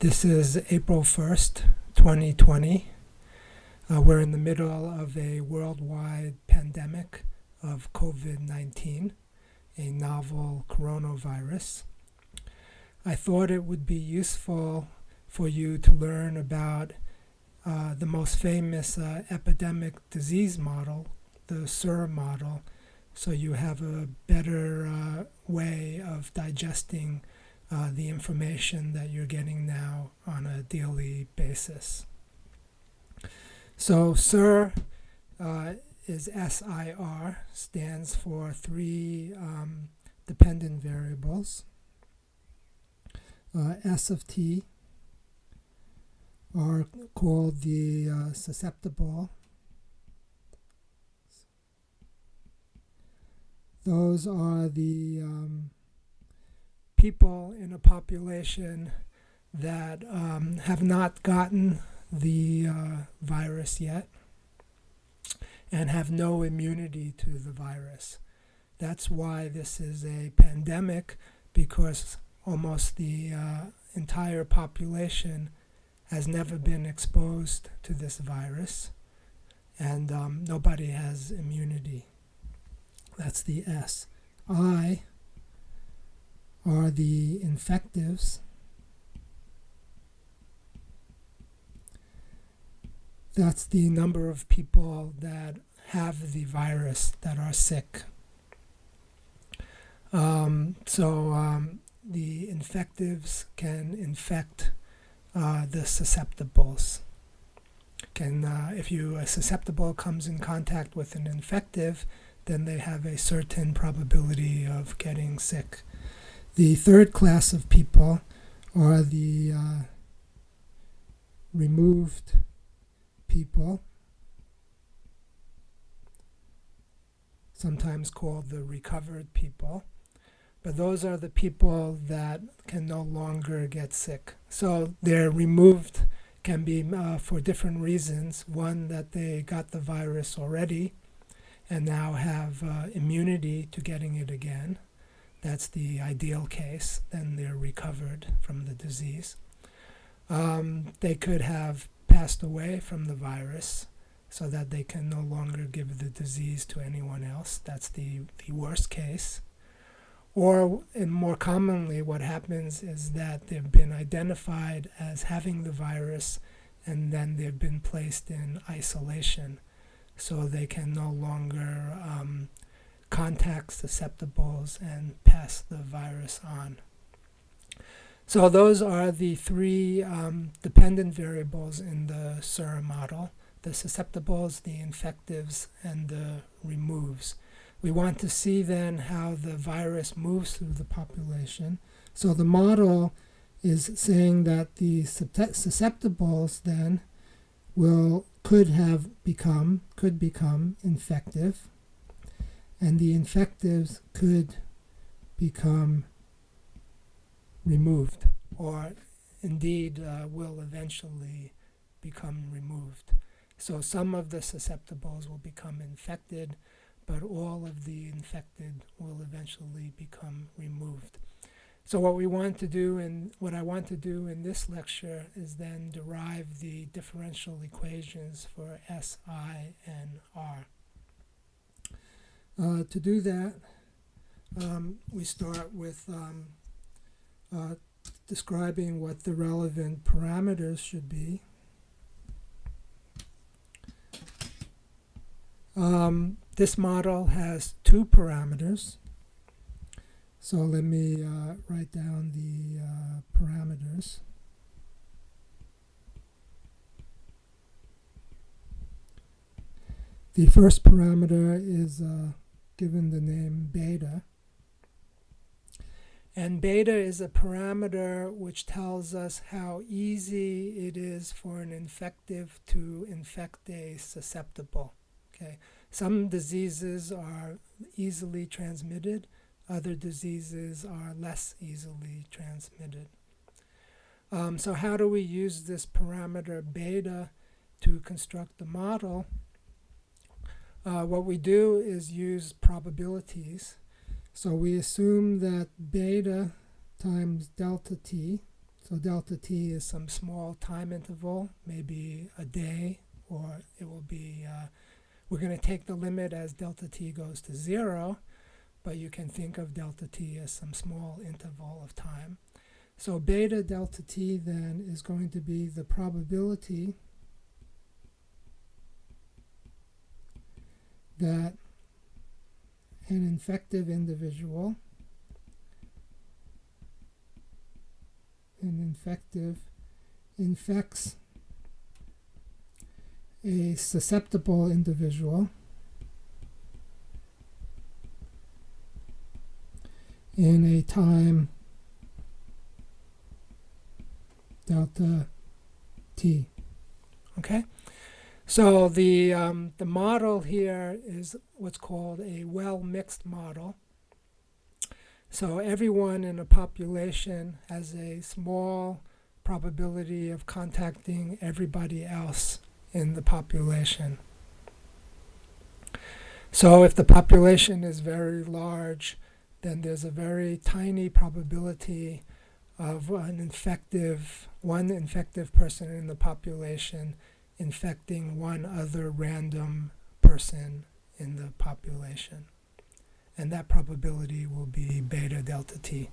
This is April 1st, 2020. We're in the middle of a worldwide pandemic of COVID-19, a novel coronavirus. I thought it would be useful for you to learn about the most famous epidemic disease model, the SIR model, so you have a better way of digesting the information that you're getting now on a daily basis. So SIR is SIR, stands for three dependent variables. S of t are called the susceptible. Those are the people in a population that have not gotten the virus yet and have no immunity to the virus. That's why this is a pandemic, because almost the entire population has never been exposed to this virus, and nobody has immunity. That's the S. I are the infectives. That's the number of people that have the virus that are sick. The infectives can infect the susceptibles. If a susceptible comes in contact with an infective, then they have a certain probability of getting sick. The third class of people are the removed people, sometimes called the recovered people. But those are the people that can no longer get sick. So they're removed can be for different reasons. One, that they got the virus already and now have immunity to getting it again. That's the ideal case. Then they're recovered from the disease. They could have passed away from the virus so that they can no longer give the disease to anyone else. That's the worst case. Or, and more commonly, what happens is that they've been identified as having the virus and then they've been placed in isolation so they can no longer contact susceptibles and pass the virus on. So those are the three dependent variables in the SIR model: the susceptibles, the infectives, and the removes. We want to see then how the virus moves through the population. So the model is saying that the susceptibles then could become infective, and the infectives could become removed, or indeed will eventually become removed. So some of the susceptibles will become infected, but all of the infected will eventually become removed. So what I want to do in this lecture is then derive the differential equations for S, I, and R. To do that, we start with describing what the relevant parameters should be. This model has two parameters. So let me write down the parameters. The first parameter is given the name beta. And beta is a parameter which tells us how easy it is for an infective to infect a susceptible. Okay. Some diseases are easily transmitted. Other diseases are less easily transmitted. So how do we use this parameter beta to construct the model? What we do is use probabilities. So we assume that beta times delta t, So delta t is some small time interval, maybe a day, or it will be, we're going to take the limit as delta t goes to 0, but you can think of delta t as some small interval of time. So beta delta t then is going to be the probability that an infective individual, infects a susceptible individual in a time delta t. Okay? So the model here is what's called a well-mixed model. So everyone in a population has a small probability of contacting everybody else in the population. So if the population is very large, then there's a very tiny probability of one infective person in the population infecting one other random person in the population. And that probability will be beta delta t.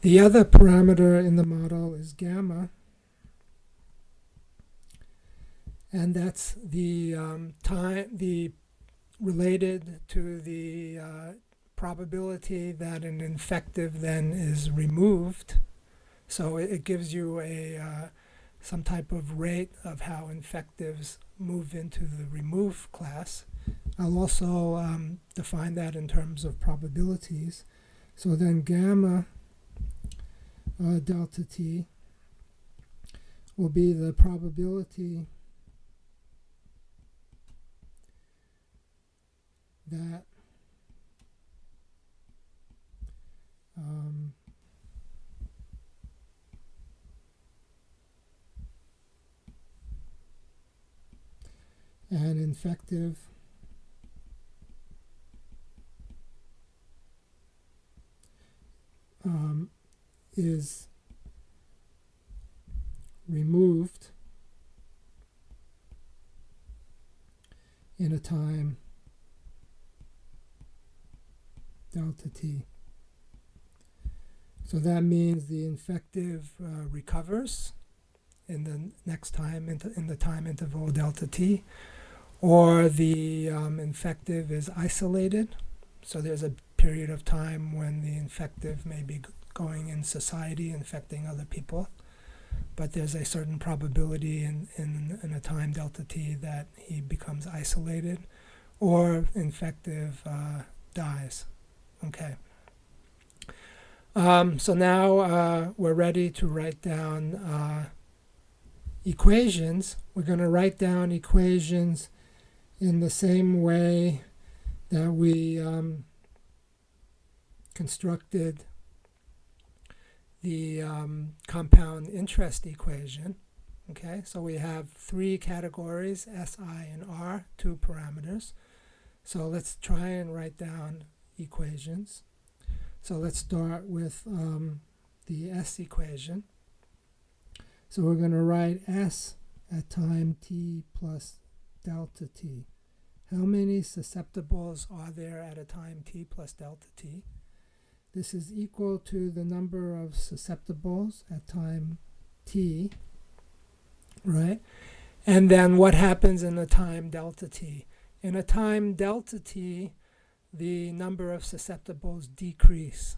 The other parameter in the model is gamma, and that's the related to the probability that an infective then is removed. So it gives you some type of rate of how infectives move into the remove class. I'll also define that in terms of probabilities. So then gamma delta t will be the probability that an infective is removed in a time delta t. So that means the infective recovers in the next time, in the time interval delta t, or the infective is isolated. So there's a period of time when the infective may be going in society, infecting other people, but there's a certain probability in a time delta t that he becomes isolated, or infective dies. Okay. So now we're ready to write down equations. We're going to write down equations in the same way that we constructed the compound interest equation. Okay, so we have three categories, S, I, and R, two parameters. So let's try and write down equations. So let's start with the S equation. So we're going to write S at time t plus delta t. How many susceptibles are there at a time t plus delta t? This is equal to the number of susceptibles at time t, right? And then what happens in a time delta t? In a time delta t, the number of susceptibles decrease.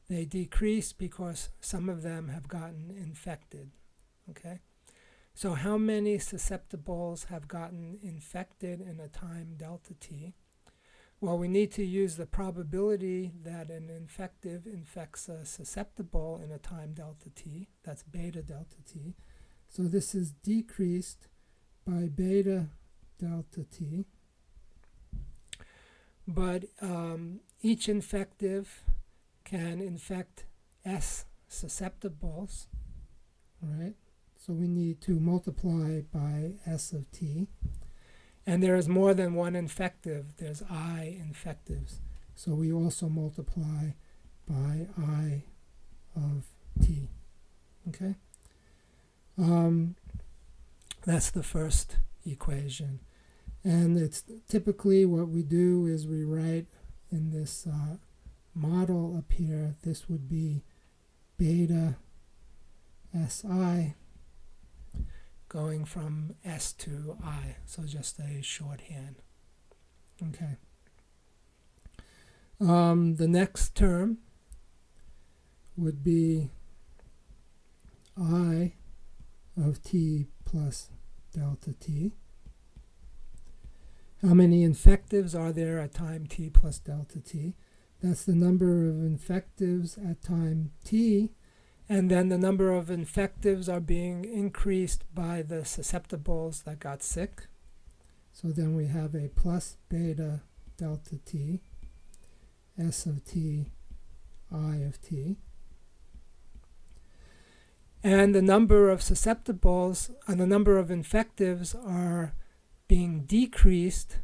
They decrease because some of them have gotten infected. Okay? So how many susceptibles have gotten infected in a time delta t? Well, we need to use the probability that an infective infects a susceptible in a time delta t. That's beta delta t. So this is decreased by beta delta t. But each infective can infect S susceptibles, right? So we need to multiply by S of t. And there is more than one infective. There's I infectives. So we also multiply by I of t. Okay, that's the first equation. And it's typically what we do is we write in this model up here, this would be beta Si going from S to I, so just a shorthand. Okay. The next term would be I of t plus delta t. How many infectives are there at time t plus delta t? That's the number of infectives at time t, and then the number of infectives are being increased by the susceptibles that got sick. So then we have a plus beta delta t, S of t, I of t. And the number of susceptibles and the number of infectives are being decreased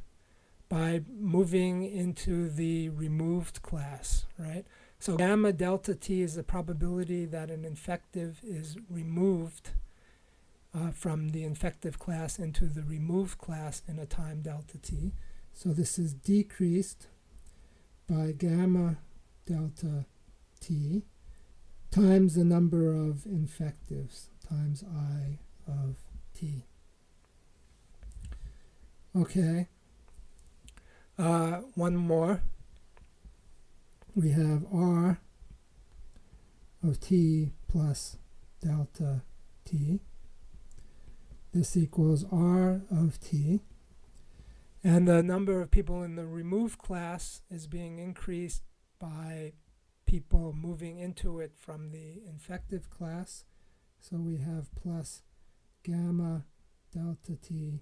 by moving into the removed class, right? So gamma delta t is the probability that an infective is removed from the infective class into the removed class in a time delta t. So this is decreased by gamma delta t times the number of infectives times I of t. Okay. One more. We have R of t plus delta t. This equals R of t. And the number of people in the remove class is being increased by people moving into it from the infective class. So we have plus gamma delta t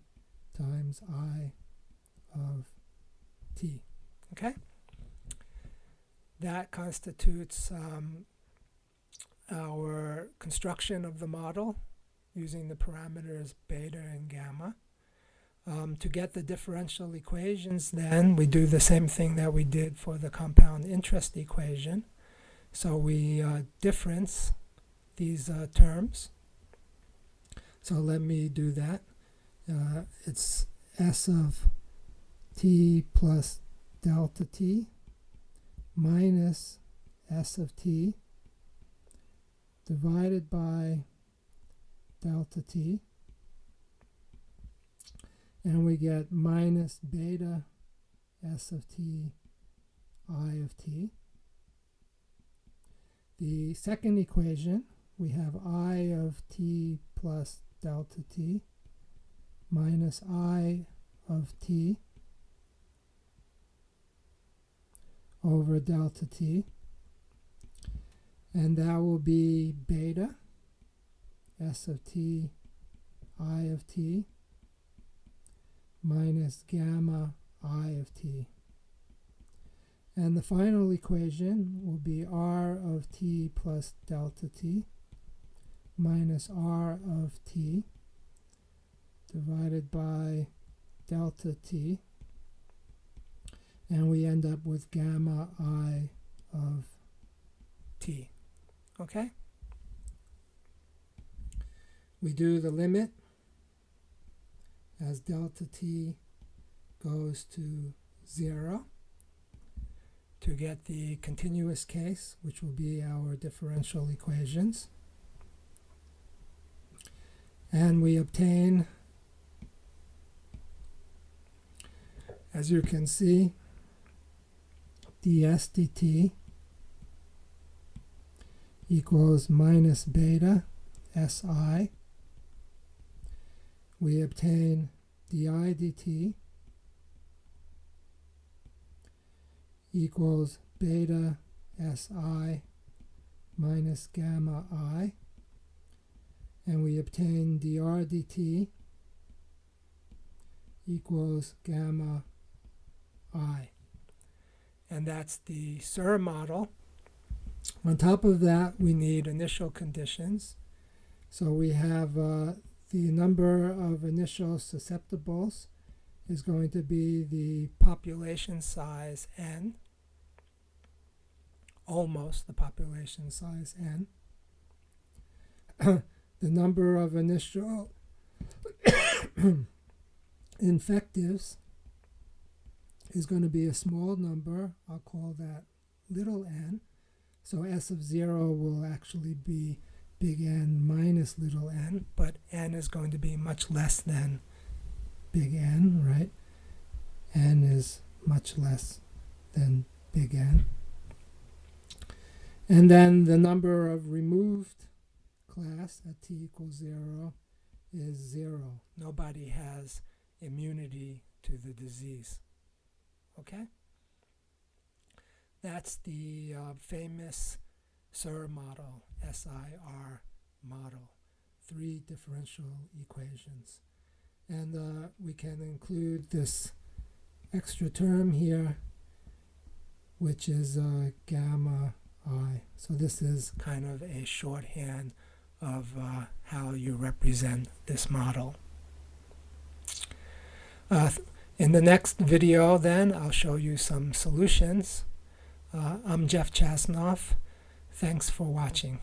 times I of t. Okay? That constitutes our construction of the model using the parameters beta and gamma. To get the differential equations, then we do the same thing that we did for the compound interest equation. So we difference these terms. So let me do that. It's S of t plus delta t minus S of t divided by delta t, and we get minus beta S of t I of t. The second equation, we have I of t plus delta t minus I of t over delta t, and that will be beta S of t I of t minus gamma I of t. And the final equation will be R of t plus delta t minus R of t divided by delta t, and we end up with gamma I of t. Okay? We do the limit as delta t goes to 0 to get the continuous case, which will be our differential equations. And we obtain, as you can see, ds dt equals minus beta si. We obtain di dt equals beta si minus gamma I, and we obtain dr dt equals gamma I. And that's the SIR model. On top of that, we need initial conditions. So we have the number of initial susceptibles is going to be the population size n, almost the population size n. the number of initial infectives is going to be a small number. I'll call that little n. So S of 0 will actually be big N minus little n, but n is going to be much less than big N, right? N is much less than big N. And then the number of removed class at t equals 0 is 0. Nobody has immunity to the disease. Okay? That's the famous SIR model, SIR model, 3 differential equations. And we can include this extra term here, which is gamma I. So this is kind of a shorthand of how you represent this model. In the next video, then, I'll show you some solutions. I'm Jeff Chasnoff. Thanks for watching.